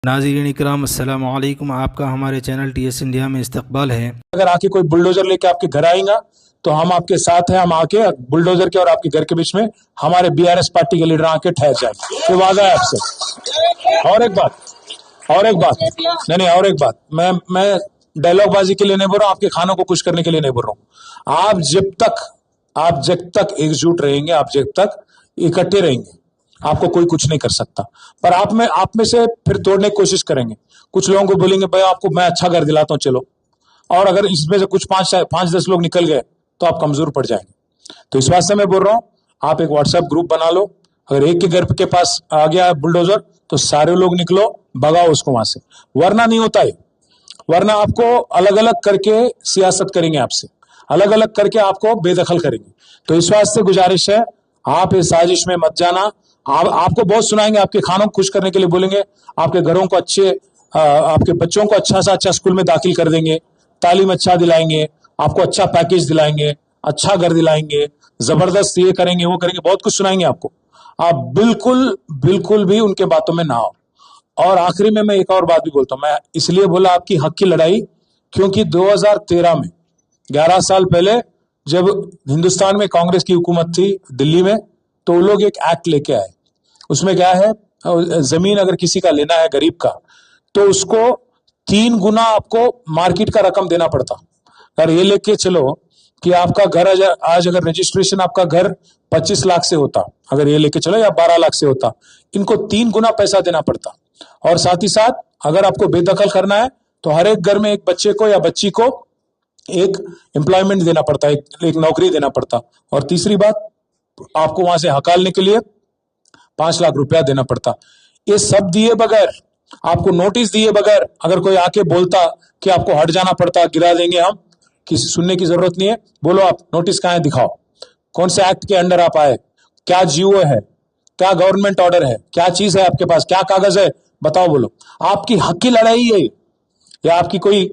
नाज़रीन इकराम अस्सलाम वालेकुम। आपका हमारे चैनल टीएस इंडिया में इस्तकबाल है। अगर आके कोई बुलडोजर लेके आपके घर आएगा तो हम आपके साथ हैं। हम आके बुलडोजर के और आपके घर के बीच में हमारे बीआरएस पार्टी के लीडर आके ठहर जाएंगे। ये वादा है आपसे। और एक बात नहीं, और एक बात, मैं डायलॉग बाजी के लिए नहीं बोल रहा हूँ, आपके खानों को खुश करने के लिए नहीं बोल रहा हूँ। आप जब तक एकजुट रहेंगे, आप जब तक इकट्ठे रहेंगे, आपको कोई कुछ नहीं कर सकता। पर आप में से फिर तोड़ने की कोशिश करेंगे। कुछ लोगों को बोलेंगे भाई आपको मैं अच्छा घर दिलाता हूँ चलो, और अगर इसमें से कुछ 5-10 लोग निकल गए तो आप कमजोर पड़ जाएंगे। तो इस वास्ते मैं बोल रहा हूँ, आप एक व्हाट्सएप ग्रुप बना लो। अगर एक के घर के पास आ गया बुलडोजर तो सारे लोग निकलो, भगाओ उसको वहां से, वरना नहीं होता है। वरना आपको अलग अलग करके सियासत करेंगे, आपसे अलग अलग करके आपको बेदखल करेंगे। तो इस वास्ते गुजारिश है, आप इस साजिश में मत जाना। आपको बहुत सुनाएंगे, आपके खानों को खुश करने के लिए बोलेंगे, आपके घरों को आपके बच्चों को अच्छा सा अच्छा स्कूल में दाखिल कर देंगे, तालीम अच्छा दिलाएंगे, आपको अच्छा पैकेज दिलाएंगे, अच्छा घर दिलाएंगे, जबरदस्त ये करेंगे वो करेंगे, बहुत कुछ सुनाएंगे आपको। आप बिल्कुल बिल्कुल भी उनके बातों में ना आओ। और आखिरी में मैं एक और बात भी बोलता हूं, मैं इसलिए बोला आपकी हक की लड़ाई, क्योंकि 2013 में 11 साल पहले जब हिंदुस्तान में कांग्रेस की हुकूमत थी दिल्ली में, तो वो लोग एक एक्ट लेके आए। उसमें क्या है, जमीन अगर किसी का लेना है गरीब का, तो उसको 3 गुना आपको मार्केट का रकम देना पड़ता। अगर ये लेके चलो कि आपका घर आज अगर रजिस्ट्रेशन आपका घर 25 लाख से होता, अगर ये लेके चलो, या 12 लाख से होता, इनको 3 गुना पैसा देना पड़ता। और साथ ही साथ अगर आपको बेदखल करना है तो हर एक घर में एक बच्चे को या बच्ची को एक एम्प्लॉयमेंट देना पड़ता, एक नौकरी देना पड़ता। और तीसरी बात, आपको वहां से हकालने के लिए 5 लाख रुपया देना पड़ता। ये सब दिए बगैर, आपको नोटिस दिए बगैर अगर कोई आके बोलता कि आपको हट जाना पड़ता, गिरा देंगे हम, किसी सुनने की जरूरत नहीं है। बोलो आप नोटिस कहाँ है, दिखाओ कौन से एक्ट के अंडर आप आए, क्या जीओ है, क्या गवर्नमेंट ऑर्डर है, क्या चीज है आपके पास, क्या कागज है, बताओ। बोलो, आपकी हक की लड़ाई है या आपकी कोई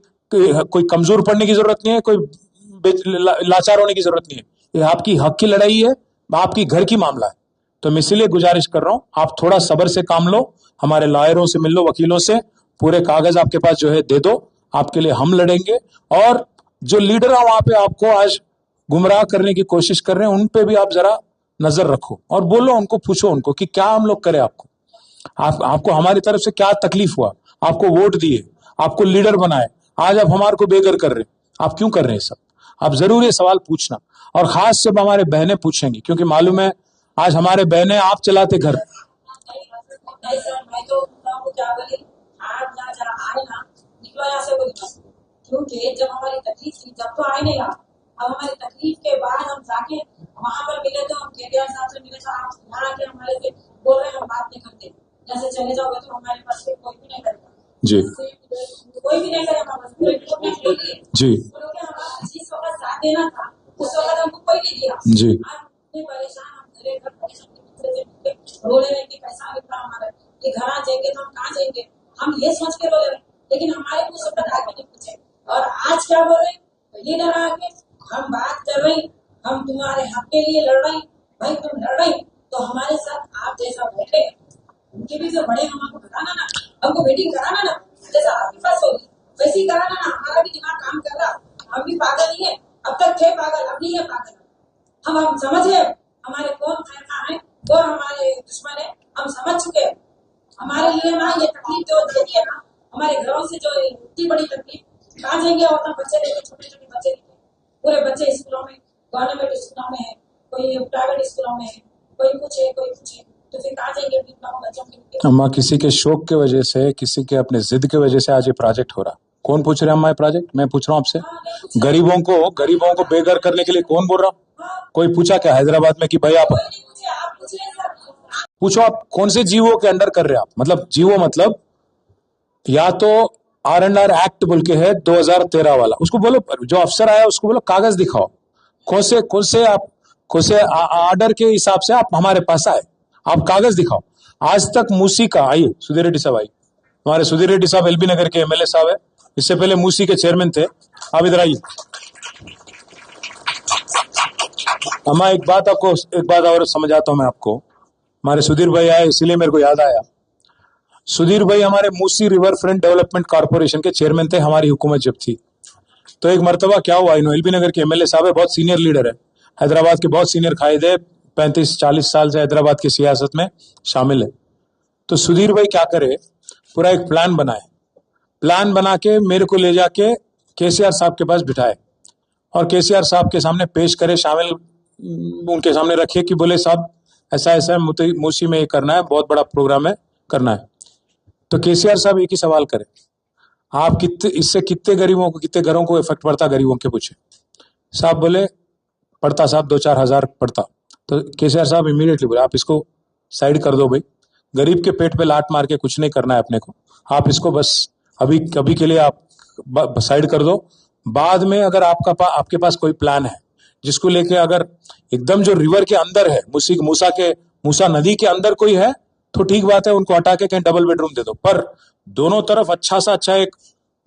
कमजोर पड़ने की जरूरत नहीं है, कोई लाचार होने की जरूरत नहीं है। ये आपकी हक की लड़ाई है, आपकी घर की मामला है। तो मैं इसलिए गुजारिश कर रहा हूं, आप थोड़ा सब्र से काम लो, हमारे लॉयरों से मिल लो, वकीलों से, पूरे कागज आपके पास जो है दे दो, आपके लिए हम लड़ेंगे। और जो लीडर है वहां पे आपको आज गुमराह करने की कोशिश कर रहे हैं, उन पे भी आप जरा नजर रखो और बोलो उनको, पूछो उनको कि क्या हम लोग करें, आपको हमारी तरफ से क्या तकलीफ हुआ, आपको वोट दिए, आपको लीडर बनाए, आज आप हमारे को बेघर कर रहे हैं, आप क्यों कर रहे हैं सब। आप जरूर ये सवाल पूछना, और खास जब हमारे बहनें पूछेंगी, क्योंकि मालूम है आज हमारे बहनें आप चलाते घर। क्योंकि जब हमारी तकलीफ थी जब तो आए नहीं आप, अब हमारी तकलीफ के बाद हम जाके वहां पर मिले तो हम केटीआर साहब से मिले तो आप यहाँ आके हमारे से बोल रहे हैं हम बात नहीं करते, जैसे चले जाओगे तो हमारे पास कोई भी नहीं करेगा जी, कोई भी नहीं करेगा जी, जिस वक्त साथ देना था उस वक्त हमको कोई नहीं दिया जी। आज परेशान, हम घरे घर परेशान रोने रहे कि पैसा इतना हमारा कि घर आ जाएंगे तो हम कहाँ जाएंगे, हम ये सोच के रोले रहे, लेकिन हमारे मुंह से आगे नहीं पूछे। और आज क्या बोल रहे लीडर आके हम बात कर रहे, हम तुम्हारे हक के लिए लड़ रहे, भाई तुम लड़ रहे तो हमारे साथ आप जैसा बैठे, उनके भी जो बड़े हमको बताना ना, हमको मीटिंग कराना ना, जैसा आपके पास होगी वैसे ही कराना ना। हमारा भी दिमाग काम कर रहा, हम भी पागल नहीं है, अब तक थे पागल, अब नहीं है पागल। हम समझ गए हमारे कौन खैरखा है, कौन हमारे दुश्मन है, हम समझ चुके हैं। हमारे लिए ना ये तकलीफ जो देती है ना, हमारे घरों से जो इतनी बड़ी तकलीफ, कहाँ जाएंगे और बच्चे देंगे, छोटे छोटे बच्चे देंगे, पूरे बच्चे स्कूलों में, गवर्नमेंट स्कूलों में है, कोई प्राइवेट स्कूलों में है, कोई कुछ है कोई कुछ है, तो फिर कहाँ जाएंगे बच्चों के। अम्मा किसी के शौक की वजह से, किसी के अपने जिद की वजह से आज ये प्रोजेक्ट हो रहा। कौन पूछ रहे हैं अम्मा ये प्रोजेक्ट, मैं पूछ रहा हूँ आपसे। गरीबों को बेघर करने के लिए कौन बोल रहा, कोई पूछा क्या हैदराबाद में कि भाई आप पूछो, आप कौन से जीवो के अंडर कर रहे हैं आप, मतलब जीवो मतलब या तो R&R एक्ट बोल के है 2013 वाला, उसको बोलो, जो अफसर आया उसको बोलो कागज दिखाओ, कौन से ऑर्डर के हिसाब से आप हमारे पास आए, आप कागज दिखाओ। आज तक मूसी का, आइए सुधीर रेड्डी साहब आइए, हमारे सुधीर रेड्डी साहब एलबी नगर के एमएलए साहब है, इससे पहले मूसी के चेयरमैन थे, आप इधर आइए। अम्मा एक बात और समझाता हूं मैं आपको, हमारे सुधीर भाई आए इसीलिए मेरे को याद आया। सुधीर भाई हमारे Musi river front development corporation के चेयरमैन थे हमारी हुकूमत जब थी। तो एक मरतबा क्या हुआ, इन्हों एलबी नगर के एमएलए साहब है, बहुत सीनियर लीडर है, हैदराबाद के बहुत सीनियर कायद है, 35-40 साल से हैदराबाद की सियासत में शामिल है। तो सुधीर भाई क्या करे, पूरा एक प्लान बनाए, प्लान बना के मेरे को ले जाके केसीआर साहब के पास बिठाए और केसीआर साहब के सामने पेश करे, शामिल उनके सामने रखे कि बोले साहब ऐसा ऐसा मूसी में ये करना है, बहुत बड़ा प्रोग्राम है, करना है। तो केसीआर साहब एक ही सवाल करे, आप इससे कितने गरीबों को, कितने घरों को इफेक्ट पड़ता, गरीबों के पूछे। साहब बोले पड़ता साहब 2-4 हजार पड़ता। तो केसीआर साहब इमीडिएटली बोले आप इसको साइड कर दो भाई, गरीब के पेट पे लात मार के कुछ नहीं करना है अपने को, आप इसको बस अभी कभी के लिए आप साइड कर दो। बाद में अगर आपके पास कोई प्लान है जिसको लेके, अगर एकदम जो रिवर के अंदर है, मूसा नदी के अंदर कोई है तो ठीक बात है, उनको हटा के कहीं डबल बेडरूम दे दो, पर दोनों तरफ अच्छा सा अच्छा एक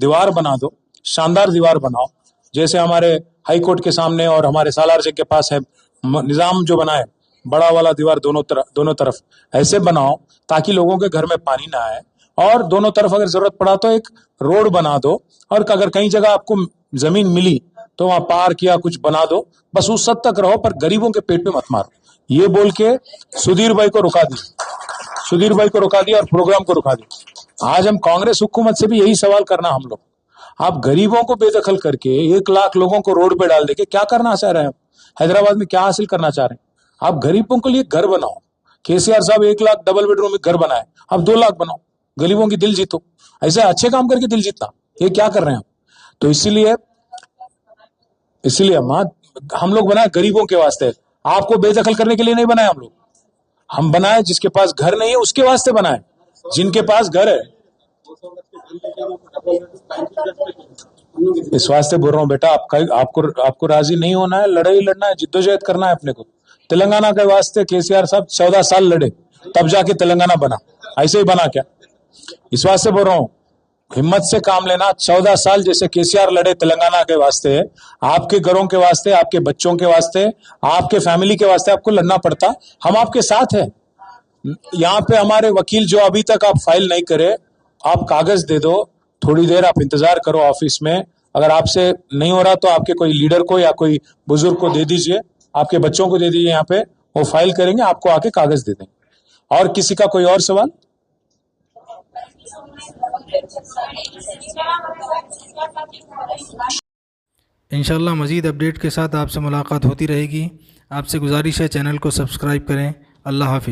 दीवार बना दो, शानदार दीवार बनाओ, जैसे हमारे हाई कोर्ट के सामने और हमारे सालार जंग के पास है निजाम जो बना है, बड़ा वाला दीवार दोनों तरफ ऐसे बनाओ ताकि लोगों के घर में पानी ना आए। और दोनों तरफ अगर जरूरत पड़ा तो एक रोड बना दो, और अगर कहीं जगह आपको जमीन मिली तो वहां पार्क या कुछ बना दो, बस उस हद तक रहो, पर गरीबों के पेट पे मत मारो। ये बोल के सुधीर भाई को रुका दिया और प्रोग्राम को रुका दिया। आज हम कांग्रेस हुकूमत से भी यही सवाल करना हम लोग, आप गरीबों को बेदखल करके 1 लाख लोगों को रोड पे डाल देके क्या करना चाह रहे हैं? हैदराबाद में क्या हासिल करना चाह रहे हैं? आप गरीबों के लिए घर बनाओ। केसीआर साहब 1 लाख डबल बेडरूम में घर बनाए, आप 2 लाख बनाओ, गरीबों की दिल जीतो। ऐसे अच्छे काम करके दिल जीतना, ये क्या कर रहे हैं? तो इसीलिए हम लोग बनाए गरीबों के वास्ते, आपको बेदखल करने के लिए नहीं बनाए हम बनाए जिसके पास घर नहीं है उसके वास्ते बनाए, जिनके पास घर है। इस वास्ते बोल रहा हूँ बेटा, आपको राजी नहीं होना है, लड़ाई लड़ना है, जिद्दोजहद करना है अपने को। तेलंगाना के वास्ते केसीआर साहब 14 साल लड़े, तब जाके तेलंगाना बना, ऐसे ही बना क्या? इस वास्ते बोल रहा हूँ, हिम्मत से काम लेना। 14 साल जैसे केसीआर लड़े तेलंगाना के वास्ते, आपके घरों के वास्ते, आपके बच्चों के वास्ते, आपके फैमिली के वास्ते आपको लड़ना पड़ता। हम आपके साथ हैं। यहाँ पे हमारे वकील जो अभी तक आप फाइल नहीं करे, आप कागज दे दो, थोड़ी देर आप इंतजार करो ऑफिस में, अगर आपसे नहीं हो रहा तो आपके कोई लीडर को या कोई बुजुर्ग को दे दीजिए, आपके बच्चों को दे दीजिए, यहाँ पे वो फाइल करेंगे, आपको आके कागज दे देंगे। और किसी का कोई और सवाल? इंशाल्लाह मज़ीद अपडेट के साथ आपसे मुलाकात होती रहेगी। आपसे गुजारिश है चैनल को सब्सक्राइब करें। अल्लाह हाफिज़।